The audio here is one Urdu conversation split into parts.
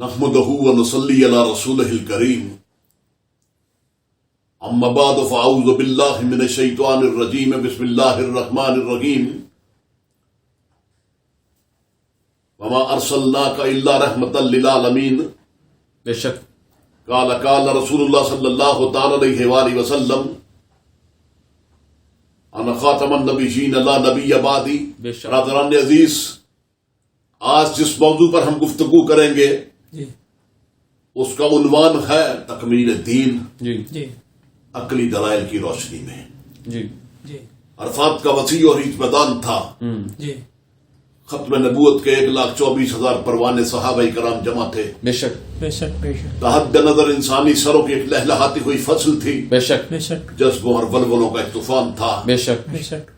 نحمده ونصلي على رسوله الكريم اما بعد فاعوذ بالله من الشيطان الرجيم بسم الله الرحمن الرحيم وما ارسلناك الا رحمة للعالمين بے شک قال رسول الله صلى الله تعالى عليه وآله وسلم انا خاتم النبيين لا نبي بعدي. بے شک. برادران عزیز، آج جس موضوع پر ہم گفتگو کریں گے اس کا عنوان ہے تکمیل دین جی عقلی دلائل کی روشنی میں. جی عرفات کا وسیع اور عید میدان تھا. جی ختم نبوت کے 1,24,000 پروانے صحابہ کرام جمع تھے. بے شک بے شک بے شک تحت نظر انسانی سروں کی ایک لہلہاتی ہوئی فصل تھی. بے شک بے شک جذبوں اور ولولوں کا ایک طوفان تھا. بے شک بے شک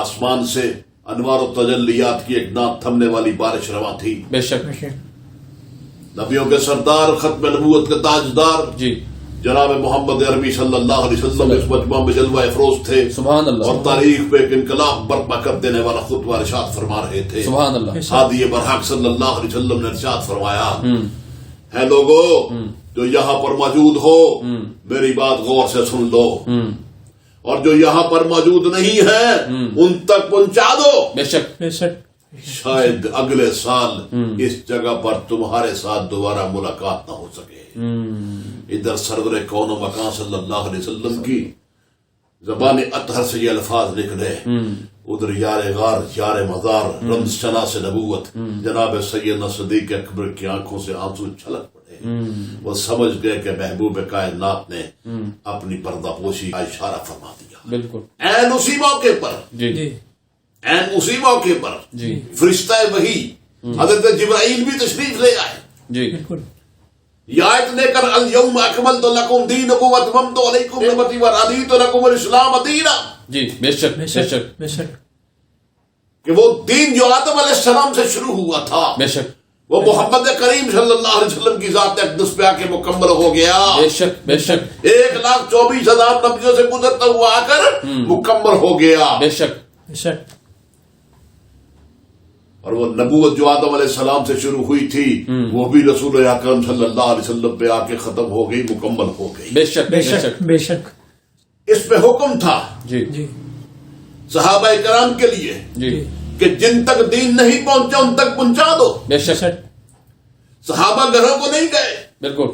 آسمان سے انوار و تجلیات کی ایک نہ تھمنے والی بارش رواں تھی. بے شک بے شک نبیوں کے سردار، ختم نبوت کے تاجدار جی جناب محمد عربی صلی اللہ علیہ وسلم اس مجمع میں جلوہ افروز تھے سبحان اللہ اور تاریخ پہ ایک انقلاب برپا کر دینے والا خطبہ ارشاد فرما رہے تھے. سبحان اللہ. ہادی برحق صلی اللہ علیہ وسلم نے ارشاد فرمایا، ہے لوگو جو یہاں پر موجود ہو میری بات غور سے سن لو، اور جو یہاں پر موجود نہیں ہے ان تک پہنچا دو. بے شک بے شک شاید اگلے سال اس جگہ پر تمہارے ساتھ دوبارہ ملاقات نہ ہو سکے. ادھر سرور کون و مکان صلی اللہ علیہ وسلم کی زبان اطہر سے یہ الفاظ نکلے، ادھر یار غار یار مزار رمز شناس نبوت جناب سیدنا صدیق اکبر کی آنکھوں سے آنسو چھلک پڑے. وہ سمجھ گئے کہ محبوب کائنات نے اپنی پردہ پوشی کا اشارہ فرما دیا. بالکل این اسی موقع پر جی جی این اسی موقع پر جی فرشتہ وحی حضرت جبرائیل بھی تشریف لے آئے. جی بالکل یہ آیت لے کر الیوم اکملت لکم دینکم واتممت علیکم نعمتی ورضیت لکم الاسلام دینا. جی بے شک بے بے شک شک بے شک کہ وہ دین جو آدم علیہ السلام سے شروع ہوا تھا بے شک وہ محمد کریم صلی اللہ علیہ وسلم کی ذات اقدس پہ آ کے مکمل ہو گیا. بے شک بے شک 1,24,000 نبیوں سے گزرتا ہوا آ کر مکمل ہو گیا. بے شک بے شک اور وہ نبوت جو آدم علیہ السلام سے شروع ہوئی تھی وہ بھی رسول اکرم صلی اللہ علیہ وسلم پہ آ کے ختم ہو گئی، مکمل ہو گئی. بے شک بے بے شک شک بے شک اس پہ حکم تھا جی جی صحابہ کرام کے لیے جی کہ جن تک دین نہیں پہنچا ان تک پہنچا دو. بے بے شک شک صحابہ گھروں کو نہیں گئے، بالکل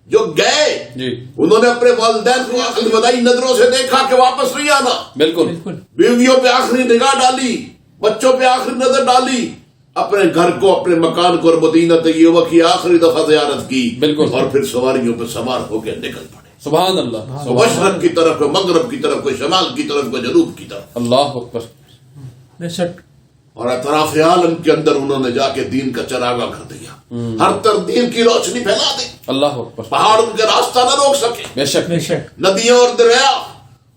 جو گئے جی انہوں نے اپنے والدین کو الوداعی نظروں سے دیکھا کہ واپس نہیں آنا. بالکل بالکل بیویوں پہ آخری نگاہ ڈالی، بچوں پہ آخری نظر ڈالی، اپنے گھر کو اپنے مکان کو اور مدینہ طیبہ کی آخری دفعہ زیارت کی. بالکل. اور پھر سواریوں پہ سوار ہو کے نکل پڑے، سبحان اللہ سبحان مشرق کی طرف، مغرب کی طرف، شمال کی طرف، جنوب کی طرف، اللہ اکبر. بے شک اور اطراف عالم کے اندر انہوں نے جا کے دین کا چراغا کر دیا. ہر طرف دین کی روشنی پھیلا دی. اللہ اکبر. پہاڑ ان کے راستہ نہ روک سکے، بے شک بے شک ندیاں اور دریا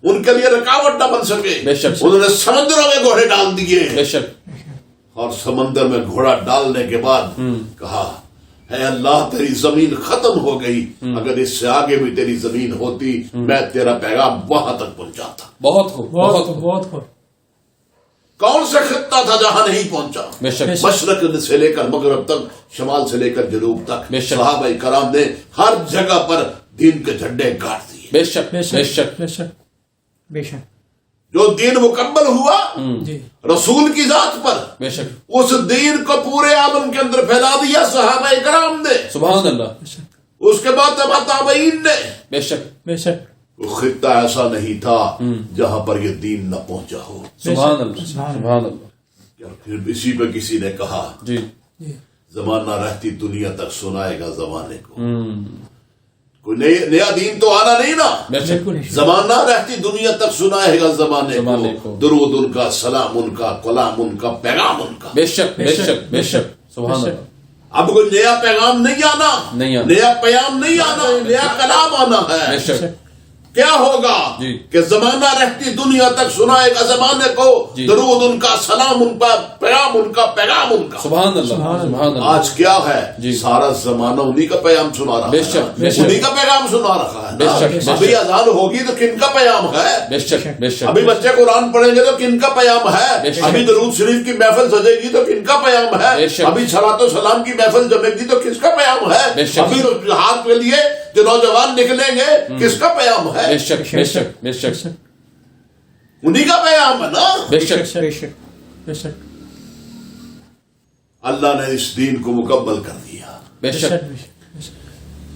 ان کے لیے رکاوٹ نہ بن سکے. بے شک. انہوں نے سمندروں میں گھوڑے ڈال دیے، بے شک اور سمندر میں گھوڑا ڈالنے کے بعد کہا، اے اللہ تیری زمین ختم ہو گئی، اگر اس سے آگے بھی تیری زمین ہوتی میں تیرا پیغام وہاں تک پہنچاتا. بہت خوب بہت بہت خوب خوب. بہت خوب کون سا خطہ تھا جہاں نہیں پہنچا؟ بے شک مشرق سے لے کر مغرب تک، شمال سے لے کر جنوب تک، بے شک. صحابہ کرام نے ہر جگہ پر دین کے جھنڈے گاڑ دیے. بے شک بے بے شک شک بے شک بے شک جو دین مکمل ہوا جی رسول کی ذات پر، بے شک اس دین کو پورے عالم کے اندر پھیلا دیا صحابہ کرام نے. سبحان اللہ. بے شک اس کے بعد تبع تابعین نے. بے شک بے شک وہ خطہ ایسا نہیں تھا جہاں پر یہ دین نہ پہنچا ہو. سبحان اللہ سبحان سبحان اللہ. پھر اسی پہ کسی نے کہا، جی جی زمانہ رہتی دنیا تک سنائے گا زمانے کو. کوئی نیا دین تو آنا نہیں نا، بے شک بالکل زمانہ رہتی دنیا تک سنائے گا زمانے زمانے کو. کو. درود ان کا، سلام ان کا، کلام ان کا، پیغام ان کا. بے شک بے شک بے شک سبحان بے شک. اللہ. اب کوئی نیا پیغام نہیں آنا، نہیں آنا. نیا پیام نہیں آنا، نیا کلام آنا بے ہے. شک کیا ہوگا جی کہ زمانہ رہتی دنیا تک سنائے گا زمانے کو جی درود ان کا، سلام ان کا، پیغام ان کا، پیغام ان کا. سبحان اللہ سبحان اللہ. آج کیا ہے جی سارا زمانہ انہی کا پیغام سنا رہا بے ہے شک، نا؟ بے شک. انہی کا پیغام سنا رہا ہے بے نا؟ شک، بے شک. ابھی اذان ہوگی تو کن کا پیغام ہے؟ بے شک بے شک. ابھی بچے قرآن پڑھیں گے تو کن کا پیغام بے ہے؟ شک. ابھی درود شریف کی محفل سجے گی تو کن کا پیغام بے ہے؟ شک. ابھی صلاۃ و سلام کی محفل جمے گی تو کس کا پیغام بے ہے؟ شک. ابھی جہاد کے لیے جو نوجوان نکلیں گے کس کا پیغام بے ہے؟ شک بے شک بے شک انہی کا پیغام ہے نا. بے شک. بے شک بے شک اللہ نے اس دین کو مکمل کر دیا، بے شک.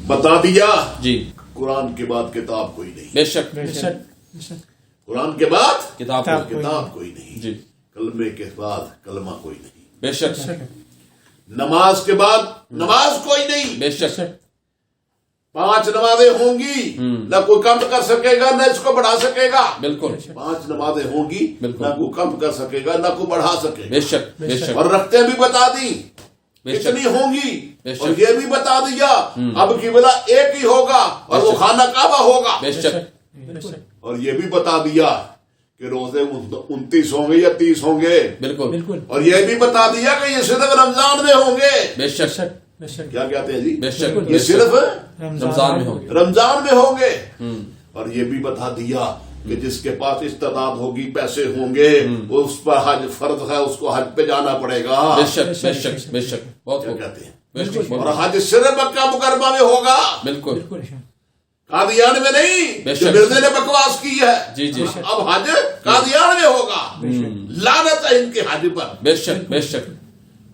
بتا دیا. جی قرآن کے بعد کتاب کوئی نہیں، بے شک. بے شک بے شک قرآن کے بعد کتاب کتاب کوئی نہیں، جی کلمے کے بعد کلمہ کوئی نہیں، بے شک نماز کے بعد نماز کوئی نہیں. بے شک. 5 نمازیں ہوں گی، نہ کوئی کم کر سکے گا نہ اس کو بڑھا سکے گا. بالکل 5 نمازیں ہوں گی، بالکل. نہ کوئی کم کر سکے گا نہ کوئی بڑھا سکے بے گا. شک بے شک اور رکھتے بھی بتا دی بے شک. کتنی ہوں گی، بے شک. اور یہ بھی بتا دیا اب قبلہ ایک ہی ہوگا اور بے وہ شک. خانہ کعبہ ہوگا. بے شک بے شک اور یہ بھی بتا دیا کہ روزے 29 ہوں گے یا 30 ہوں گے. بالکل بالکل اور یہ بھی بتا دیا کہ یہ صرف رمضان میں ہوں گے. بے شک بے شک کیا کہتے ہیں جی؟ بے شک. یہ صرف رمضان میں ہوں گے. رمضان میں ہوں گے. اور یہ بھی بتا دیا کہ جس کے پاس استعداد ہوگی، پیسے ہوں گے، اس پر حج فرض ہے، اس کو حج پہ جانا پڑے گا. بے شک بے شک بے شک. بہت کیا خوب. کہتے ہیں؟ بے شک. اور حج صرف مکہ مکرمہ میں ہوگا، بالکل قادیان میں نہیں بے جو شک. مرزے نے بکواس کی ہے. جی جی اب حج قادیان میں ہوگا. لعنت ہے ان کے حج پر. بے شک بے شک.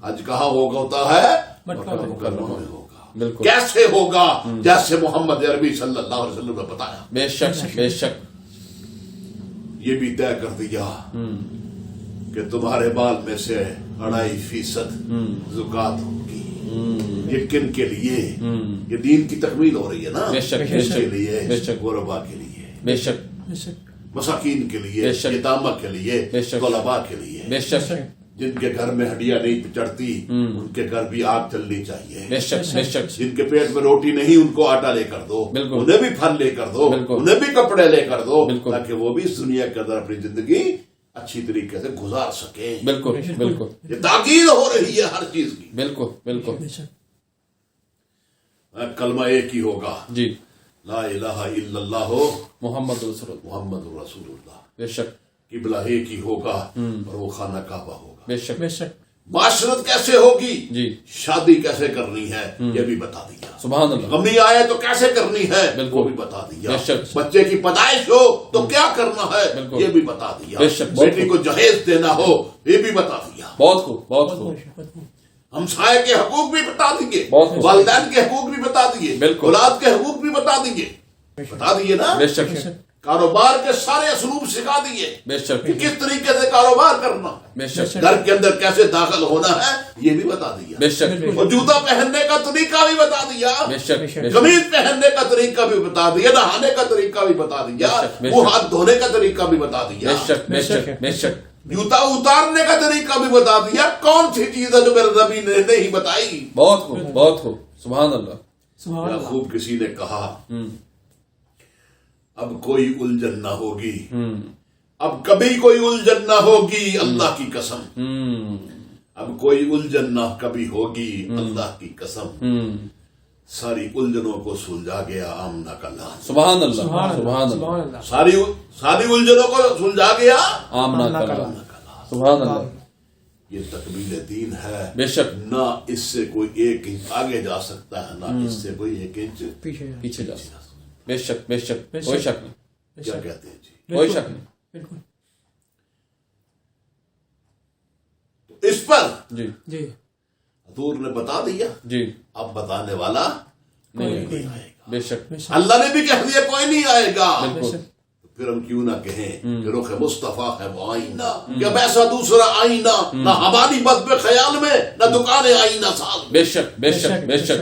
حج کہاں ہوتا ہے؟ مکہ مکرمہ میں ہوگا. بالکل کیسے ہوگا؟ جیسے محمد عربی صلی اللہ علیہ وسلم نے بتایا. بے شک بے شک. یہ بھی طے کر دیا کہ تمہارے مال میں سے 2.5% زکات ہوگی. یہ کن کے لیے؟ یہ دین کی تکمیل ہو رہی ہے نا. بے شک بے کس کے شک لیے؟ بے شک. غربا کے لیے، بے شک بے شک مساکین کے لیے، بے شک. یتامہ کے لیے، بے شک. طلباء کے لیے، بے شک جن کے گھر میں ہڈیاں نہیں چڑھتی ان کے گھر بھی آگ چلنی چاہیے. بے شک بے شک. جن کے پیٹ میں روٹی نہیں ان کو آٹا لے کر دو، بالکل. انہیں بھی پھل لے کر دو، بالکل. انہیں بھی کپڑے لے کر دو، بالکل. تاکہ وہ بھی اس دنیا کے اندر اپنی زندگی اچھی طریقے سے گزار سکیں. بالکل بالکل یہ تاکید ہو رہی ہے ہر چیز کی. بالکل بالکل. بے شک کلمہ ایک ہی ہوگا، جی لا الہ الا اللہ ہو محمد رسول اللہ. محمد رسول اللہ. بے شک قبلہ ایک ہی ہوگا اور وہ خانہ کعبہ ہوگا. بے شک بے شک معاشرت کیسے ہوگی، جی شادی کیسے کرنی ہے یہ بھی بتا دیا. سبحان اللہ. غمی آئے تو کیسے کرنی ہے بالکل. وہ بھی بتا دیا. بے شک. بچے کی پیدائش ہو تو کیا کرنا ہے بالکل. یہ بھی بتا دیا. بے شک. بہت بیٹی کو جہیز دینا ہو یہ بھی بتا دیا. بہت خوب بہت خوب. ہمسائے کے حقوق بھی بتا دیے، بہت خوب. والدین کے حقوق بھی بتا دیے، بالکل. اولاد کے حقوق بھی بتا دیے. بتا دیے نا. بے شک کاروبار کے سارے اسلوب سکھا دیے بے شک کہ کس طریقے سے کاروبار کرنا ہے، بے شک گھر کے اندر کیسے داخل ہونا ہے یہ بھی بتا دیا. بے شک اور جوتا پہننے کا طریقہ بھی بتا دیا، بے شک قمیض پہننے کا طریقہ بھی بتا دیا، نہانے کا طریقہ بھی بتا دیا، بے شک، بے وہ شک. ہاتھ دھونے کا طریقہ بھی بتا دیا، بے شک بے شک بے شک. جوتا اتارنے کا طریقہ بھی بتا دیا. کون سی چیز ہے جو میرے نبی نے نہیں بتائی؟ بہت خوب بہت خوب. سبحان اللہ. سبحان بڑا اللہ. خوب کسی نے کہا اب کوئی الجھن نہ ہوگی، اب کبھی کوئی الجھن نہ ہوگی، اللہ کی قسم. اب کوئی الجھن نہ کبھی ہوگی، اللہ کی قسم. ساری الجھنوں کو سلجھا گیا آمنہ کا لان. سبحان اللہ سبحان سبحان اللہ اللہ. سبحان اللہ. ساری الجھنوں کو سلجھا گیا آمنا آمنا کلا. کلا. سبحان اللہ. یہ تکمیل دین ہے. بے شک. نہ اس سے کوئی 1 انچ آگے جا سکتا ہے، نہ اس سے کوئی 1 انچ پیچھے پیچھے جا سکتا. بے شک بے شک. بے شک. کوئی شک نہیں. کیا کہتے ہیں جی. کوئی شک نہیں. بالکل. اس پر جی جی حضور نے بتا دیا، جی. اب بتانے والا نہیں کوئی آئے گا. بے شک بے شک اللہ نے بھی کہہ دیا کوئی نہیں آئے گا. بے بالکل. شک. پھر ہم کیوں نہ کہیں کہ رخ مصطفیٰ ہے وہ آئینہ، کہ اب ایسا دوسرا آئینہ نہ ہماری بد پہ خیال میں، نہ دکان آئینہ سال. بے شک بے شک بے شک.